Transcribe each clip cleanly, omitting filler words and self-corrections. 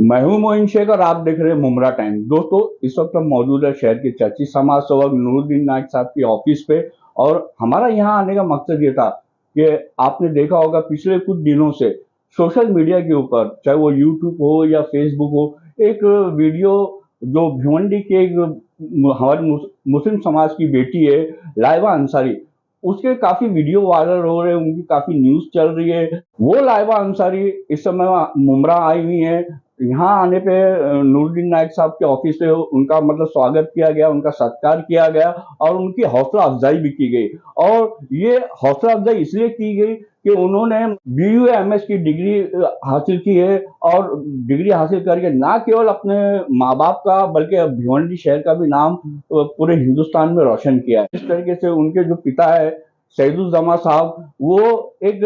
मैं हूं मोइन शेख और आप देख रहे हैं मुमरा टाइम। दोस्तों, इस वक्त हम मौजूद है शहर के चर्चित समाज सेवक नूरुद्दीन नाइक साहब की ऑफिस पे। और हमारा यहाँ आने का मकसद ये था कि आपने देखा होगा पिछले कुछ दिनों से सोशल मीडिया के ऊपर, चाहे वो यूट्यूब हो या फेसबुक हो, एक वीडियो जो भिवंडी के एक हमारे मुस्लिम समाज की बेटी है लाइबा अंसारी, उसके काफी वीडियो वायरल हो रहे हैं, उनकी काफी न्यूज चल रही है। वो लाइबा अंसारी इस समय मुमरा आई हुई है। यहाँ आने पे नूरुद्दीन नाइक साहब के ऑफिस से उनका मतलब स्वागत किया गया, उनका सत्कार किया गया और उनकी हौसला अफजाई भी की गई। और ये हौसला अफजाई इसलिए की गई कि उन्होंने BUA MS की डिग्री हासिल की है और डिग्री हासिल करके ना केवल अपने माँ बाप का बल्कि भिवंडी शहर का भी नाम पूरे हिंदुस्तान में रोशन किया है। इस तरीके से उनके जो पिता है सैदुज्जमा साहब, वो एक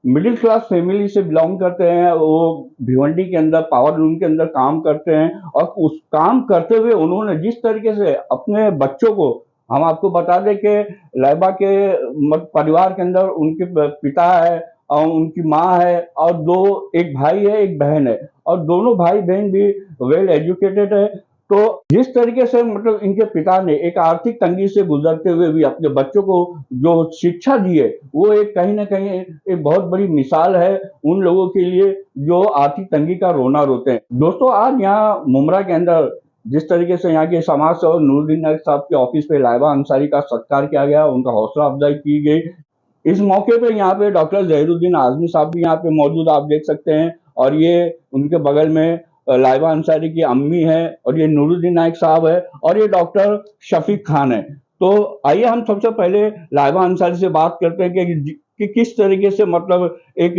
मिडिल क्लास फैमिली से बिलोंग करते हैं। वो भिवंडी के अंदर पावर लूम के अंदर काम करते हैं और उस काम करते हुए उन्होंने जिस तरीके से अपने बच्चों को, हम आपको बता दें कि लाइबा के परिवार के अंदर उनके पिता है और उनकी माँ है और एक भाई है, एक बहन है और दोनों भाई बहन भी वेल एजुकेटेड है। तो जिस तरीके से मतलब इनके पिता ने एक आर्थिक तंगी से गुजरते हुए भी अपने बच्चों को जो शिक्षा दी है, वो एक कहीं ना कहीं एक बहुत बड़ी मिसाल है उन लोगों के लिए जो आर्थिक तंगी का रोना रोते हैं। दोस्तों, आज यहाँ मुमरा के अंदर जिस तरीके से यहाँ के समाज सेवक नूरुद्दीन नाइक साहब के ऑफिस पे लाइबा अंसारी का सत्कार किया गया, उनका हौसला अफजाई की गई। इस मौके पे यहाँ पे डॉक्टर जहीरुद्दीन आजमी साहब भी यहाँ पे मौजूद, आप देख सकते हैं। और ये उनके बगल में लाइबा अंसारी की अम्मी है और ये नूरुद्दीन नाइक साहब है और ये डॉक्टर शफीक खान है। तो आइए हम सबसे पहले लाइबा अंसारी से बात करते हैं कि किस तरीके से मतलब एक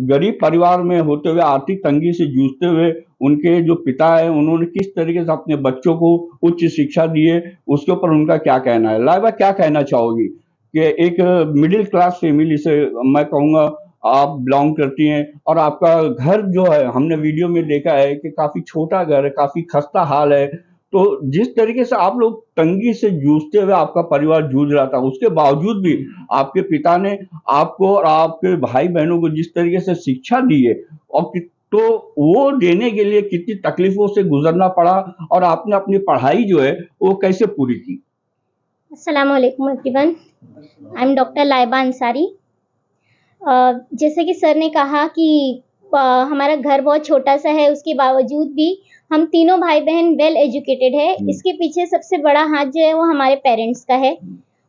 गरीब परिवार में होते हुए, आर्थिक तंगी से जूझते हुए, उनके जो पिता है उन्होंने किस तरीके से अपने बच्चों को उच्च शिक्षा दी है, उसके ऊपर उनका क्या कहना है। लाइबा, क्या कहना चाहोगी कि एक मिडिल क्लास फैमिली से मैं कहूँगा आप बिलोंग करती हैं और आपका घर जो है हमने वीडियो में देखा है कि काफी छोटा घर है, काफी खस्ता हाल है। तो जिस तरीके से आप लोग तंगी से जूझते हुए आपका परिवार जूझ रहा था, उसके बावजूद भी आपके पिता ने आपको और आपके भाई बहनों को जिस तरीके से शिक्षा दी है और तो वो देने के लिए कितनी तकलीफों से गुजरना पड़ा और आपने अपनी पढ़ाई जो है वो कैसे पूरी की। अस्सलाम वालेकुम everyone, I am doctor Laiba Ansari. जैसे कि सर ने कहा कि हमारा घर बहुत छोटा सा है, उसके बावजूद भी हम तीनों भाई बहन वेल एजुकेटेड है। इसके पीछे सबसे बड़ा हाथ जो है वो हमारे पेरेंट्स का है।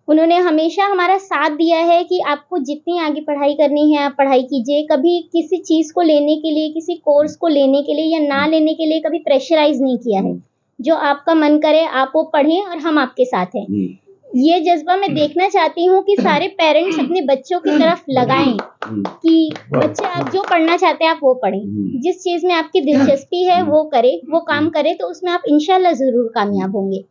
उन्होंने हमेशा हमारा साथ दिया है कि आपको जितनी आगे पढ़ाई करनी है आप पढ़ाई कीजिए। कभी किसी चीज़ को लेने के लिए, किसी कोर्स को लेने के लिए या ना लेने के लिए कभी प्रेशराइज नहीं किया है। जो आपका मन करे आप वो पढ़ें और हम आपके साथ हैं। ये जज्बा मैं देखना चाहती हूँ कि सारे पेरेंट्स अपने बच्चों की तरफ लगाएं कि बच्चे आप जो पढ़ना चाहते हैं आप वो पढ़ें। जिस चीज़ में आपकी दिलचस्पी है वो करें, वो काम करें, तो उसमें आप इंशाल्लाह ज़रूर कामयाब होंगे।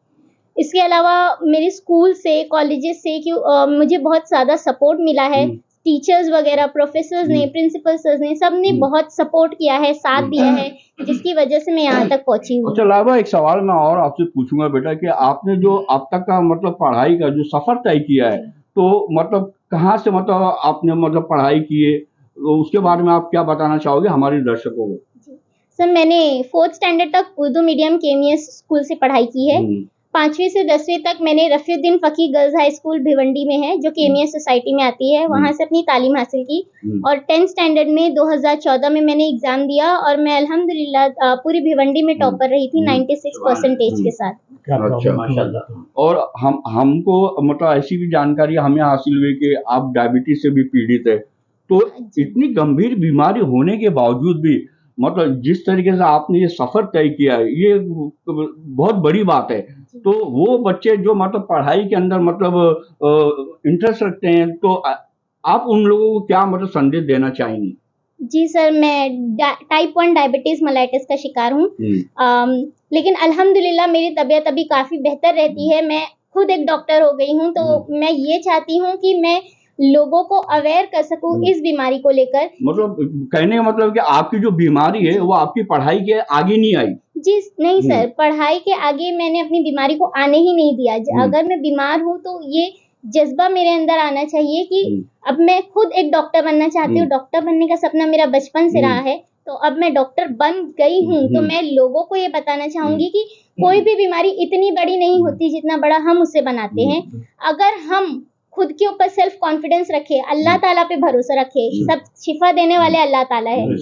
इसके अलावा मेरे स्कूल से, कॉलेजेस से मुझे बहुत ज़्यादा सपोर्ट मिला है। टीचर्स वगैरह, प्रोफेसर्स ने, प्रिंसिपल सर ने, सब ने बहुत सपोर्ट किया है, साथ दिया है, जिसकी वजह से मैं यहाँ तक पहुँची हूँ। अच्छा लाइबा, एक सवाल मैं और आपसे पूछूंगा बेटा कि आपने जो अब तक का मतलब पढ़ाई का जो सफर तय किया है, तो मतलब कहाँ से मतलब आपने मतलब पढ़ाई की है, तो उसके बारे में आप क्या बताना चाहोगे हमारे दर्शकों को। सर, मैंने 4th स्टैंडर्ड तक उर्दू मीडियम KMS स्कूल से पढ़ाई की है। 5वीं से 10वीं तक मैंने Rafiuddin Fakih girls high school Bhiwandi में है, जो KMS सोसाइटी में आती है, वहाँ से अपनी तालीम हासिल की। और 10th स्टैंडर्ड में 2014 में मैंने एग्जाम दिया और मैं अल्हम्दुलिल्लाह पूरी भिवंडी में टॉपर रही थी 96% के साथ। अच्छा, माशाल्लाह। और हमको मतलब ऐसी भी जानकारी हमें हासिल हुई कि आप डायबिटीज से भी पीड़ित है। तो इतनी गंभीर बीमारी होने के बावजूद भी मतलब जिस तरीके से आपने ये सफर तय किया है, ये बहुत बड़ी बात है। तो वो बच्चे जो मतलब पढ़ाई के अंदर मतलब इंटरेस्ट रखते हैं, तो आप उन लोगों को क्या मतलब संदेश देना चाहेंगी। जी सर, मैं टाइप 1 डायबिटीज मेलाइटिस का शिकार हूँ। लेकिन अल्हम्दुलिल्लाह मेरी तबीयत अभी काफ़ी बेहतर रहती है। मैं खुद एक डॉक्टर हो गई हूँ, तो मैं ये चाहती हूँ कि मैं लोगों को अवेयर कर सकूँ इस बीमारी को लेकर। मतलब कहने का मतलब कि आपकी जो बीमारी है वो आपकी पढ़ाई के आगे नहीं आई। जी नहीं सर, पढ़ाई के आगे मैंने अपनी बीमारी को आने ही नहीं दिया। अगर मैं बीमार हूँ तो ये जज्बा मेरे अंदर आना चाहिए कि अब मैं खुद एक डॉक्टर बनना चाहती हूँ। डॉक्टर बनने का सपना मेरा बचपन से रहा है, तो अब मैं डॉक्टर बन गई हूँ, तो मैं लोगों को ये बताना चाहूंगी कि कोई भी बीमारी इतनी बड़ी नहीं होती जितना बड़ा हम उसे बनाते हैं। अगर हम खुद के ऊपर सेल्फ कॉन्फिडेंस रखे, अल्लाह ताला पे भरोसा रखे, सब शिफा देने वाले अल्लाह ताला है,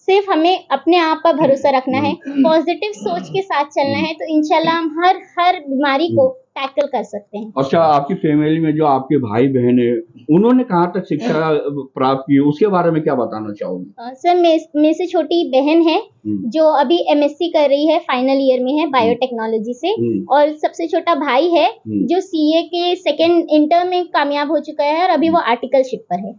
सिर्फ हमें अपने आप पर भरोसा रखना है, पॉजिटिव सोच के साथ चलना है, तो इंशाल्लाह हम हर बीमारी को टैकल कर सकते हैं। अच्छा, आपकी फैमिली में जो आपके भाई बहन है, उन्होंने कहाँ तक शिक्षा प्राप्त की, उसके बारे में क्या बताना चाहोगे? सर, मेरे से छोटी बहन है जो अभी एमएससी कर रही है, फाइनल ईयर में है बायोटेक्नोलॉजी से, और सबसे छोटा भाई है जो सीए के सेकेंड इंटर में कामयाब हो चुका है और अभी वो आर्टिकलशिप पर है।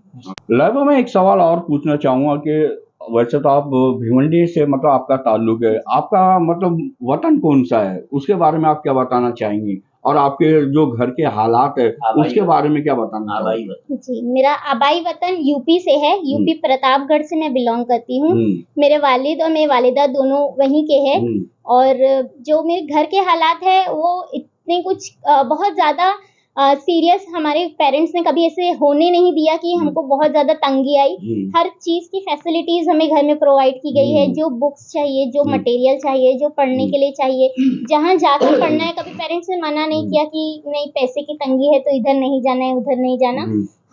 लाइबा, मैं एक सवाल और पूछना चाहूंगा कि वैसे तो आप भिवंडी से मतलब आपका ताल्लुक है, आपका मतलब वतन कौन सा है, उसके बारे में आप क्या बताना चाहेंगी? और आपके जो घर के हालात है उसके बारे में क्या बताना चाहोगे? जी, मेरा आबाई वतन यूपी से है, यूपी प्रतापगढ़ से मैं बिलोंग करती हूँ। मेरे वालिद और मेरी वालिदा दोनों वहीं के हैं, और जो मेरे घर के हालात है वो इतने कुछ बहुत ज्यादा सीरियस हमारे पेरेंट्स ने कभी ऐसे होने नहीं दिया कि हमको बहुत ज्यादा तंगी आई। हर चीज की फैसिलिटीज हमें घर में प्रोवाइड की गई है, जो बुक्स चाहिए, जो मटेरियल चाहिए, जो पढ़ने के लिए चाहिए, जहाँ जाकर पढ़ना है, कभी पेरेंट्स ने मना नहीं किया कि नहीं पैसे की तंगी है तो इधर नहीं जाना है, उधर नहीं जाना।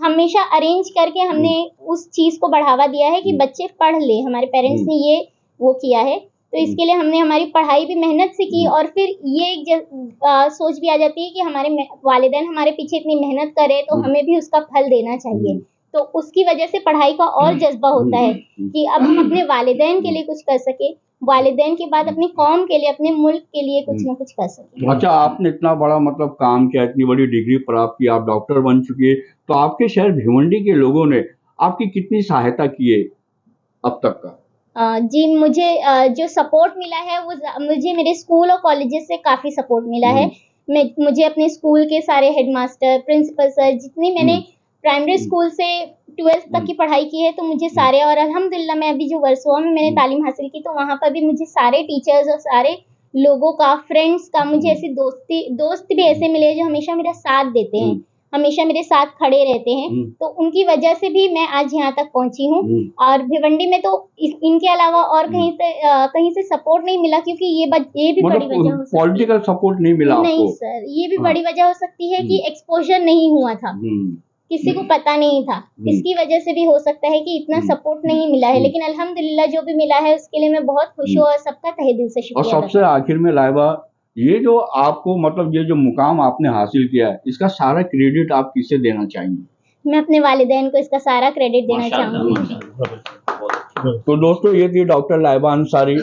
हमेशा अरेंज करके हमने उस चीज को बढ़ावा दिया है कि बच्चे पढ़ ले, हमारे पेरेंट्स ने ये वो किया है, तो इसके लिए हमने हमारी पढ़ाई भी मेहनत से की, और फिर ये सोच भी आ जाती है कि हमारे वालिदैन हमारे पीछे इतनी मेहनत करे तो हमें भी उसका फल देना चाहिए, तो उसकी वजह से पढ़ाई का और जज्बा होता है कि अब हम अपने वालिदैन के लिए कुछ कर सके, वालिदैन के बाद अपनी कौम के लिए, अपने मुल्क के लिए कुछ ना कुछ कर सके। अच्छा, आपने इतना बड़ा मतलब काम किया, इतनी बड़ी डिग्री प्राप्त की, आप डॉक्टर बन चुकी है, तो आपके शहर भिवंडी के लोगों ने आपकी कितनी सहायता की है अब तक का? जी, मुझे जो सपोर्ट मिला है वो मुझे मेरे स्कूल और कॉलेजेस से काफ़ी सपोर्ट मिला है। मुझे अपने स्कूल के सारे हेडमास्टर, प्रिंसिपल सर, जितनी मैंने प्राइमरी स्कूल से 12th तक की पढ़ाई की है, तो मुझे सारे, और अल्हम्दुलिल्लाह मैं अभी जो वर्सोवा में मैंने तालीम हासिल की, तो वहाँ पर भी मुझे सारे टीचर्स और सारे लोगों का, फ्रेंड्स का, मुझे ऐसी दोस्त भी ऐसे मिले जो हमेशा मेरा साथ देते हैं, हमेशा मेरे साथ खड़े रहते हैं, तो उनकी वजह से भी मैं आज यहाँ तक पहुंची हूँ। और भिवंडी में तो इनके अलावा और कहीं से सपोर्ट नहीं मिला, क्योंकि ये भी बड़ी वजह हो सकती है। पॉलिटिकल सपोर्ट नहीं मिला नहीं आपको? सर, ये भी बड़ी वजह हो सकती है कि एक्सपोजर नहीं हुआ था, किसी को पता नहीं था, इसकी वजह से भी हो सकता है कि इतना सपोर्ट नहीं मिला है, लेकिन अल्हम्दुलिल्लाह जो भी मिला है उसके लिए मैं बहुत खुश हूँ और सबका तहे दिल से शुक्रिया। और सबसे आखिर में लाइबा, ये जो आपको मतलब ये जो मुकाम आपने हासिल किया है, इसका सारा क्रेडिट आप किसे देना चाहेंगे? मैं अपने वालिदैन को इसका सारा क्रेडिट देना चाहूंगी। तो दोस्तों, ये थी डॉक्टर लाइबा अंसारी,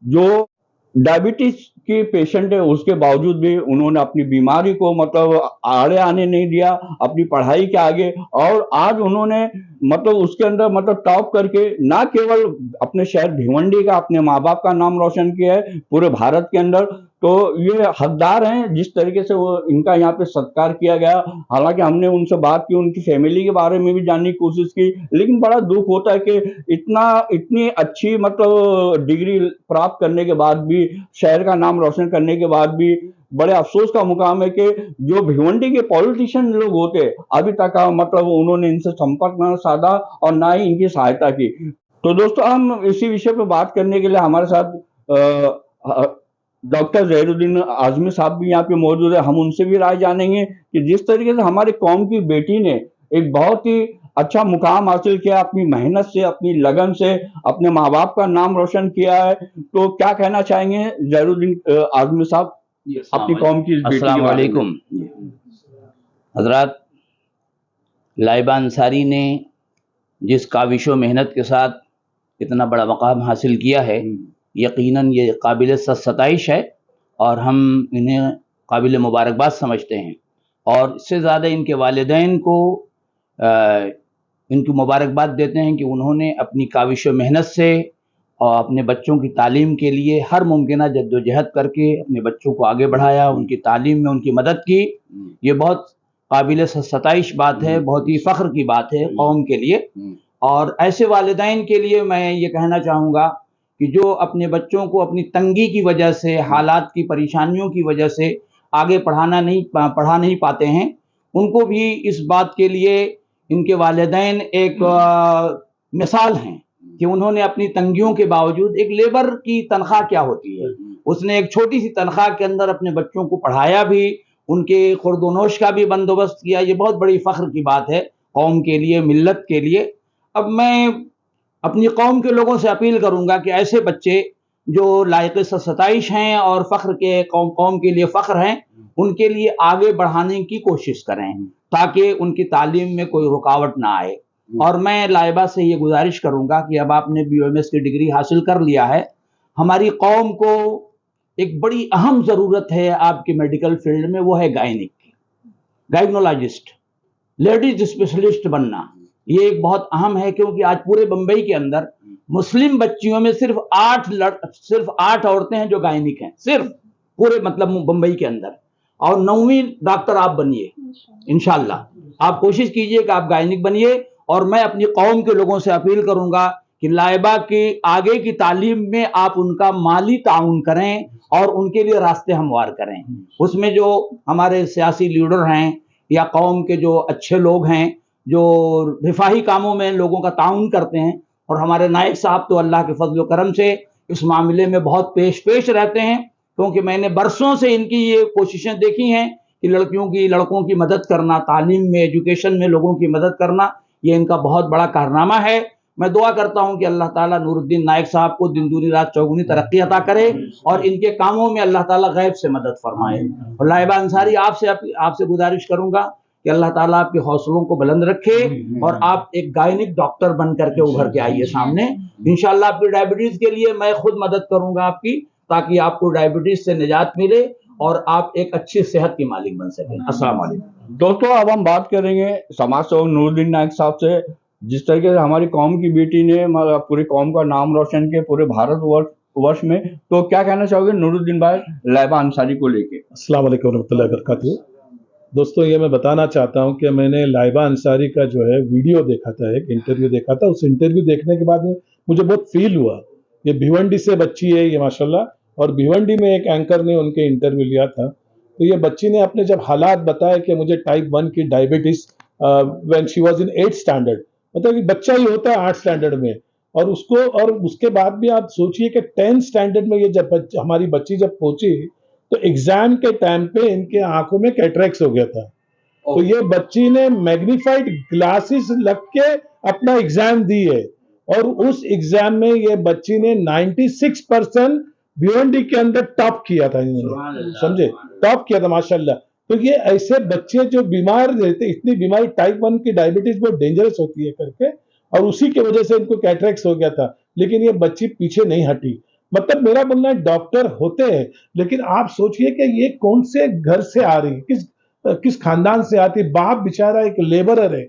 जो डायबिटीज की पेशेंट है, उसके बावजूद भी उन्होंने अपनी बीमारी को मतलब आड़े आने नहीं दिया, अपनी पढ़ाई के आगे, और आज उन्होंने मतलब उसके अंदर मतलब टॉप करके ना केवल अपने शहर भिवंडी का, अपने माँ बाप का नाम रोशन किया है पूरे भारत के अंदर। तो ये हकदार हैं जिस तरीके से वो इनका यहाँ पे सत्कार किया गया। हालांकि हमने उनसे बात की, उनकी फैमिली के बारे में भी जानने की कोशिश की, लेकिन बड़ा दुख होता है कि इतनी अच्छी मतलब डिग्री प्राप्त करने के बाद भी, शहर का नाम रोशन करने के बाद भी, बड़े अफसोस का मुकाम है कि जो भिवंडी के पॉलिटिशियन लोग होते, अभी तक मतलब उन्होंने इनसे संपर्क न साधा और ना ही इनकी सहायता की। तो दोस्तों, हम इसी विषय पर बात करने के लिए हमारे साथ डॉक्टर जहीरुद्दीन आजमी साहब भी यहाँ पे मौजूद है। हम उनसे भी राय जानेंगे कि जिस तरीके से हमारे कौम की बेटी ने एक बहुत ही अच्छा मुकाम हासिल किया, अपनी मेहनत से, अपनी लगन से, अपने माँ बाप का नाम रोशन किया है, तो क्या कहना चाहेंगे जहीरुद्दीन आजमी साहब अपनी कौम की इस बेटी के बारे में? हजरात, लाइबा अंसारी ने जिस काविश व मेहनत के साथ इतना बड़ा मकाम हासिल किया है, यकीनन ये काबिल सताइश है और हम इन्हें काबिल मुबारकबाद समझते हैं। और इससे ज़्यादा इनके वालिदैन को इनकी मुबारकबाद देते हैं कि उन्होंने अपनी काविश व मेहनत से और अपने बच्चों की तालीम के लिए हर मुमकिन जद्दोजहद करके अपने बच्चों को आगे बढ़ाया, उनकी तालीम में उनकी मदद की। ये बहुत काबिल सताइश बात है, बहुत ही फ़ख्र की बात है कौम के लिए। और ऐसे वालिदैन के लिए मैं ये कहना चाहूँगा कि जो अपने बच्चों को अपनी तंगी की वजह से, हालात की परेशानियों की वजह से आगे पढ़ा नहीं पाते हैं, उनको भी इस बात के लिए इनके वालिदैन एक मिसाल हैं कि उन्होंने अपनी तंगियों के बावजूद, एक लेबर की तनख्वाह क्या होती है, उसने एक छोटी सी तनख्वाह के अंदर अपने बच्चों को पढ़ाया भी, उनके खुर्दोनोश का भी बंदोबस्त किया। ये बहुत बड़ी फ़ख्र की बात है कौम के लिए, मिल्लत के लिए। अब मैं अपनी कौम के लोगों से अपील करूंगा कि ऐसे बच्चे जो लायक सताइश हैं और फ़ख्र के कौम के लिए फ़ख्र हैं, उनके लिए आगे बढ़ाने की कोशिश करें ताकि उनकी तालीम में कोई रुकावट ना आए। और मैं लाइबा से ये गुजारिश करूंगा कि अब आपने BOMS की डिग्री हासिल कर लिया है, हमारी कौम को एक बड़ी अहम ज़रूरत है आपके मेडिकल फील्ड में, वो है गायनिक, गायनोलॉजिस्ट, लेडीज स्पेशलिस्ट बनना। ये एक बहुत अहम है क्योंकि आज पूरे बंबई के अंदर मुस्लिम बच्चियों में सिर्फ 8 औरतें हैं जो गायनिक हैं, सिर्फ पूरे मतलब बंबई के अंदर। और 9वीं डॉक्टर आप बनिए इंशाल्लाह, आप कोशिश कीजिए कि आप गायनिक बनिए। और मैं अपनी कौम के लोगों से अपील करूंगा कि लाइबा के आगे की तालीम में आप उनका माली ताउन करें और उनके लिए रास्ते हमवार करें। उसमें जो हमारे सियासी लीडर हैं या कौम के जो अच्छे लोग हैं जो रिफाही कामों में लोगों का ताउन करते हैं, और हमारे नायक साहब तो अल्लाह के फजल व करम से इस मामले में बहुत पेश रहते हैं, क्योंकि मैंने बरसों से इनकी ये कोशिशें देखी हैं कि लड़कों की मदद करना, तालीम में, एजुकेशन में लोगों की मदद करना, ये इनका बहुत बड़ा कारनामा है। मैं दुआ करता हूं कि अल्लाह ताला नूरुद्दीन नाइक साहब को दिन दूनी रात चौगुनी तरक्की अता करे और इनके कामों में अल्लाह ताला गैब से मदद फरमाए। और लाइबा अंसारी, आपसे गुजारिश करूंगा कि अल्लाह ताला आपके हौसलों को बुलंद रखे और आप एक गायनिक डॉक्टर बन करके उभर के आइए सामने। इंशाल्लाह आपकी डायबिटीज के लिए मैं खुद मदद करूंगा आपकी, ताकि आपको डायबिटीज से निजात मिले और आप एक अच्छी सेहत की मालिक बन सकें। अस्सलाम वालेकुम। दोस्तों, अब हम बात करेंगे समाज सेवक नूरुद्दीन नाइक साहब से। जिस तरीके से हमारी कौम की बेटी ने पूरी कौम का नाम रोशन किया पूरे भारतवर्ष में, तो क्या कहना चाहोगे नूरुद्दीन भाई लाइबा अंसारी को लेके? अस्सलाम वालेकुम रहमतुल्लाहि व बरकातहू। दोस्तों, ये मैं बताना चाहता हूँ कि मैंने लाइबा अंसारी का जो है वीडियो देखा था, एक इंटरव्यू देखा था। उस इंटरव्यू देखने के बाद में मुझे बहुत फील हुआ। ये भिवंडी से बच्ची है ये माशाल्लाह, और भिवंडी में एक एंकर ने उनके इंटरव्यू लिया था। तो ये बच्ची ने अपने जब हालात बताए कि मुझे टाइप 1 की diabetes when she was in 8th standard, मतलब कि बच्चा ही होता है 8th स्टैंडर्ड में, और उसके बाद भी आप सोचिए कि 10th स्टैंडर्ड में ये जब हमारी बच्ची जब पहुंची तो एग्जाम के टाइम पे इनके आंखों में कैटरेक्स हो गया था। तो ये बच्ची ने मैग्नीफाइड ग्लासेस लग के अपना एग्जाम दी है, और उस एग्जाम में ये बच्ची ने 96% भिवंडी के अंदर टॉप किया था इन्होंने, समझे, टॉप किया था माशाल्लाह। तो ये ऐसे बच्चे जो बीमार रहते, इतनी बीमारी टाइप 1 की डायबिटीज बहुत डेंजरस होती है करके, और उसी की वजह से इनको कैटरेक्स हो गया था, लेकिन ये बच्ची पीछे नहीं हटी। मतलब मेरा बोलना है डॉक्टर होते हैं, लेकिन आप सोचिए कि ये कौन से घर से आ रही है, किस खानदान से आती है। बाप बेचारा एक लेबरर है,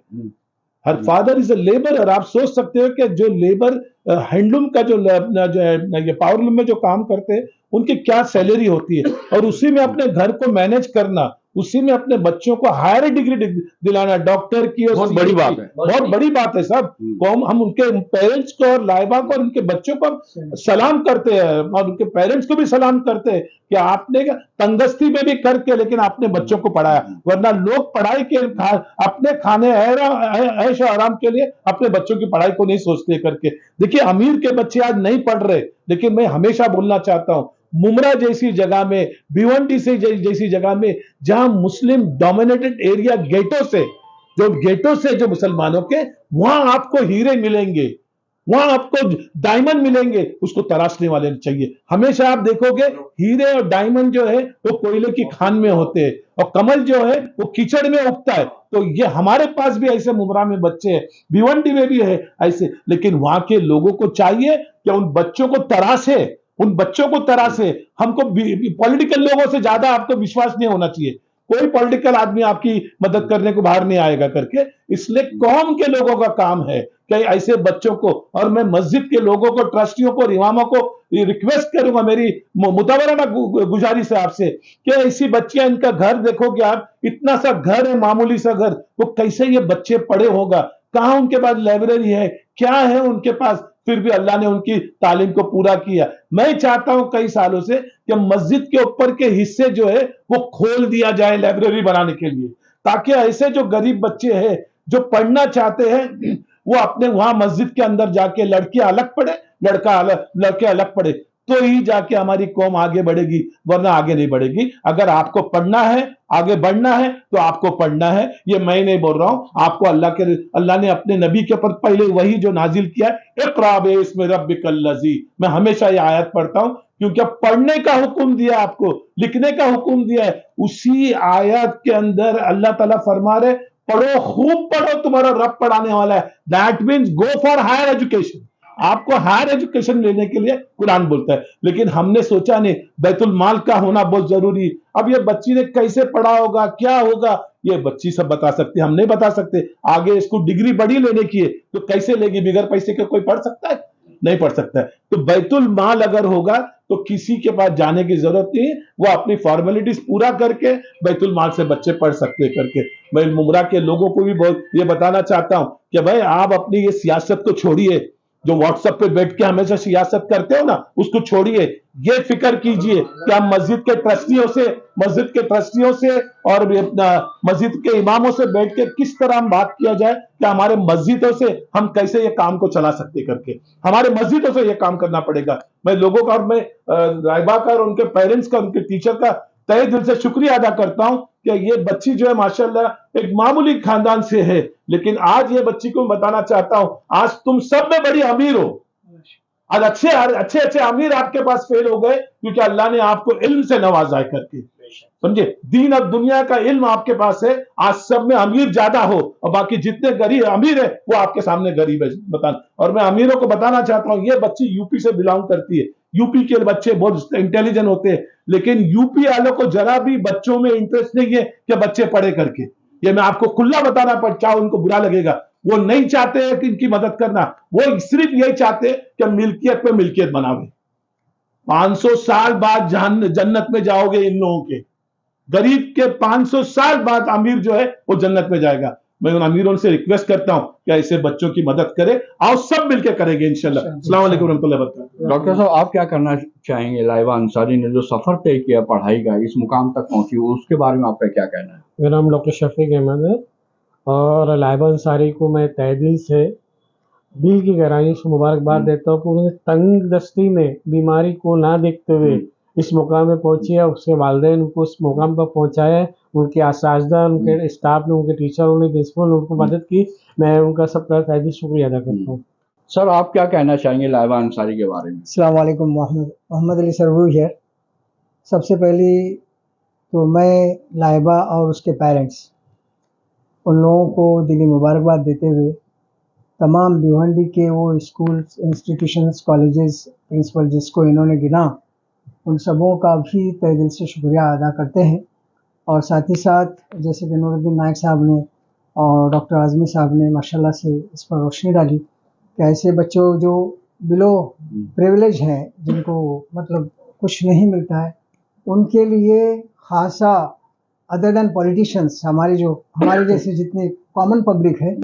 her father is a labourer. आप सोच सकते हो कि जो लेबर हैंडलूम का जो ये पावरलूम में जो काम करते हैं उनकी क्या सैलरी होती है, और उसी में अपने घर को मैनेज करना, उसी में अपने बच्चों को हायर डिग्री दिलाना, डॉक्टर की, और बहुत बड़ी बात है, बहुत बड़ी बात है साहब। तो हम उनके पेरेंट्स को और लाइबा को और उनके बच्चों को सलाम करते हैं, और उनके पेरेंट्स को भी सलाम करते हैं कि आपने तंगस्ती में भी करके लेकिन आपने बच्चों को पढ़ाया, वरना लोग पढ़ाई के अपने खाने ऐश आराम के लिए अपने बच्चों की पढ़ाई को नहीं सोचते करके। देखिए, अमीर के बच्चे आज नहीं पढ़ रहे, लेकिन मैं हमेशा बोलना चाहता हूं, मुमरा जैसी जगह में, भिवंडी से जैसी जगह में, जहां मुस्लिम डोमिनेटेड एरिया गेटों से जो मुसलमानों के, वहां आपको हीरे मिलेंगे, वहां आपको डायमंड मिलेंगे, उसको तराशने वाले चाहिए। हमेशा आप देखोगे हीरे और डायमंड जो है वो कोयले की खान में होते हैं, और कमल जो है वो कीचड़ में उगता है। तो ये हमारे पास भी ऐसे मुमरा में बच्चे हैं, भिवंडी में भी है ऐसे, लेकिन वहां के लोगों को चाहिए कि उन बच्चों को तराशे। हमको पॉलिटिकल लोगों से ज्यादा आपको विश्वास नहीं होना चाहिए, कोई पॉलिटिकल आदमी आपकी मदद करने को बाहर नहीं आएगा करके। इसलिए कौम के लोगों का काम है कि ऐसे बच्चों को, और मैं मस्जिद के लोगों को, ट्रस्टियों को, इमामों को रिक्वेस्ट करूंगा, मेरी मुतवरना गुजारिश है आपसे कि ऐसी बच्चियां, इनका घर देखोगे आप, इतना सा घर है, मामूली सा घर, वो कैसे ये बच्चे पढ़े होगा, कहां उनके पास लाइब्रेरी है, क्या है उनके पास, फिर भी अल्लाह ने उनकी तालीम को पूरा किया। मैं चाहता हूं कई सालों से कि मस्जिद के ऊपर के हिस्से जो है वो खोल दिया जाए लाइब्रेरी बनाने के लिए, ताकि ऐसे जो गरीब बच्चे हैं जो पढ़ना चाहते हैं वो अपने वहां मस्जिद के अंदर जाके लड़कियां अलग पढ़े, लड़के अलग पढ़े, तो ही जाके हमारी कौम आगे बढ़ेगी, वरना आगे नहीं बढ़ेगी। अगर आपको पढ़ना है, आगे बढ़ना है, तो आपको पढ़ना है। ये मैं नहीं बोल रहा हूं, आपको अल्लाह ने अपने नबी के ऊपर पहले वही जो नाजिल किया है, इक़रा बिस्मि रब्बिकल लज़ी। मैं हमेशा ये आयत पढ़ता हूं क्योंकि अब पढ़ने का हुक्म दिया, आपको लिखने का हुक्म दिया है। उसी आयत के अंदर अल्लाह ताला फरमा रहे पढ़ो, खूब पढ़ो, तुम्हारा रब पढ़ाने वाला है। That means go for higher education. आपको हायर एजुकेशन लेने के लिए कुरान बोलता है, लेकिन हमने सोचा नहीं बैतुल माल का होना बहुत जरूरी। अब ये बच्ची ने कैसे पढ़ा होगा, क्या होगा, ये बच्ची सब बता सकती है, हम नहीं बता सकते। आगे इसको डिग्री बड़ी लेने की है तो कैसे लेगी, बिगर पैसे के कोई पढ़ सकता है? नहीं पढ़ सकता है। तो बैतुल माल अगर होगा तो किसी के पास जाने की जरूरत नहीं, वो अपनी फॉर्मेलिटीज पूरा करके बैतुल माल से बच्चे पढ़ सकते करके। मैं मुमरा के लोगों को भी बहुत ये बताना चाहता हूं कि भाई आप अपनी ये सियासत को छोड़िए, जो व्हाट्सएप पे बैठ के हमेशा सियासत करते हो ना, उसको छोड़िए। ये फिक्र कीजिए कि हम मस्जिद के ट्रस्टियों से और मस्जिद के इमामों से बैठ के किस तरह हम बात किया जाए कि हमारे मस्जिदों से हम कैसे ये काम को चला सकते करके, हमारे मस्जिदों से ये काम करना पड़ेगा। मैं लोगों का और मैं राइबा का और उनके पेरेंट्स का, उनके टीचर का तहे दिल से शुक्रिया अदा करता हूं कि ये बच्ची जो है माशाल्लाह एक मामूली खानदान से है, लेकिन आज ये बच्ची को बताना चाहता हूं, आज तुम सब में बड़ी अमीर हो। आज अच्छे अमीर आपके पास फेल हो गए क्योंकि अल्लाह ने आपको इल्म से नवाजा करके, समझे। दीन और दुनिया का इल्म आपके पास है। आज सब में अमीर ज्यादा हो और बाकी जितने गरीब अमीर है वो आपके सामने गरीब है। बताना, और मैं अमीरों को बताना चाहता हूं, ये बच्ची यूपी से बिलोंग करती है। यूपी के बच्चे बहुत इंटेलिजेंट होते हैं, लेकिन यूपी वालों को जरा भी बच्चों में इंटरेस्ट नहीं है कि बच्चे पढ़े करके। ये मैं आपको खुला बताना पड़, चाहे उनको बुरा लगेगा, वो नहीं चाहते हैं कि इनकी मदद करना, वो सिर्फ यही चाहते हैं कि मिल्कियत पे मिल्कियत बनावे। 500 साल बाद जन्नत में जाओगे इन लोगों के, गरीब के 500 साल बाद अमीर जो है वो जन्नत में जाएगा। मैं उन अमीरों से रिक्वेस्ट करता हूं कि ऐसे बच्चों की मदद करें, आओ सब मिलकर करेंगे इंशाल्लाह। अस्सलाम वालेकुम रहमतुल्लाहि व बरकातहू। डॉक्टर साहब, आप क्या करना चाहेंगे? लाइबा अंसारी ने जो सफर तय किया पढ़ाई का, इस मुकाम तक पहुंची, उसके बारे में आपका क्या कहना है? मेरा नाम डॉक्टर शफीक अहमद है और लाइबा अंसारी को मैं तहे दिल से, दिल की गहराई से मुबारकबाद देता हूँ कि उन्होंने तंग दस्ती में, बीमारी को ना देखते हुए इस मुकाम पे पहुंची है। उसके वालिदैन उनको उस मुकाम पर पहुंचाया है, उनके असातिज़ा, उनके स्टाफ ने, उनके टीचर, उनके प्रिंसिपल ने उनको मदद की। मैं उनका सबका तहे दिल से शुक्रिया अदा करता हूँ। सर, आप क्या कहना चाहेंगे लाइबा अंसारी के बारे में? अस्सलाम वालेकुम, मोहम्मद अली सरवू हियर। सबसे पहले तो मैं लाइबा और उसके पेरेंट्स, उन लोगों को दिली मुबारकबाद देते हुए तमाम भिवंडी के वो स्कूल्स, इंस्टीट्यूशंस, कॉलेजेस, प्रिंसिपल जिसको इन्होंने गिना, उन सबों का भी तहे दिल से शुक्रिया अदा करते हैं। और साथ ही साथ जैसे कि नूरुद्दीन नायक साहब ने और डॉक्टर आज़मी साहब ने माशाल्लाह से इस पर रोशनी डाली कि ऐसे बच्चों जो बिलो प्रिविलेज हैं, जिनको मतलब कुछ नहीं मिलता है, उनके लिए खासा अदर दैन पॉलिटिशियंस, हमारे जैसे जितने कॉमन पब्लिक है,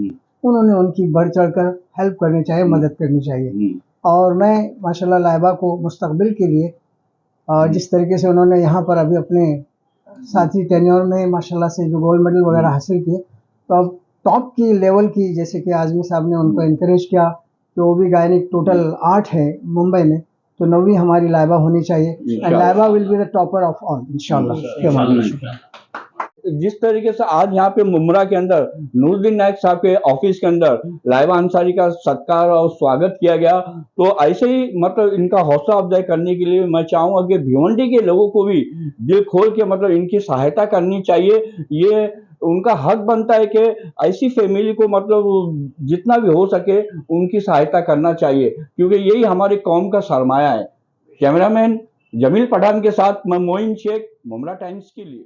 उन्होंने उनकी बढ़ चढ़कर हेल्प करनी चाहिए, मदद करनी चाहिए। और मैं माशाल्लाह लाइबा को मुस्तकबिल के लिए जिस तरीके से उन्होंने यहाँ पर अभी अपने साथी टेन्योर में माशाल्लाह से जो गोल्ड मेडल वगैरह हासिल किए, तो अब टॉप की लेवल की, जैसे कि आज़मी साहब ने उनको इनकरेज किया कि वो भी गायनिक टोटल 8 है मुंबई में, तो 9वीं हमारी लाइबा होनी चाहिए। And Laiba will be the topper of all इंशाल्लाह। जिस तरीके से आज यहाँ पे मुमरा के अंदर नूरुद्दीन नायक साहब के ऑफिस के अंदर लाइबा अंसारी का सत्कार और स्वागत किया गया, तो ऐसे ही मतलब इनका हौसला अफजाई करने के लिए मैं चाहूँगा कि भिवंडी के लोगों को भी दिल खोल के मतलब इनकी सहायता करनी चाहिए। ये उनका हक बनता है कि ऐसी फैमिली को मतलब जितना भी हो सके उनकी सहायता करना चाहिए, क्योंकि यही हमारी कौम का सरमाया है। कैमरामैन जमील पठान के साथ मैं मोइन शेख, मुमरा टाइम्स के लिए।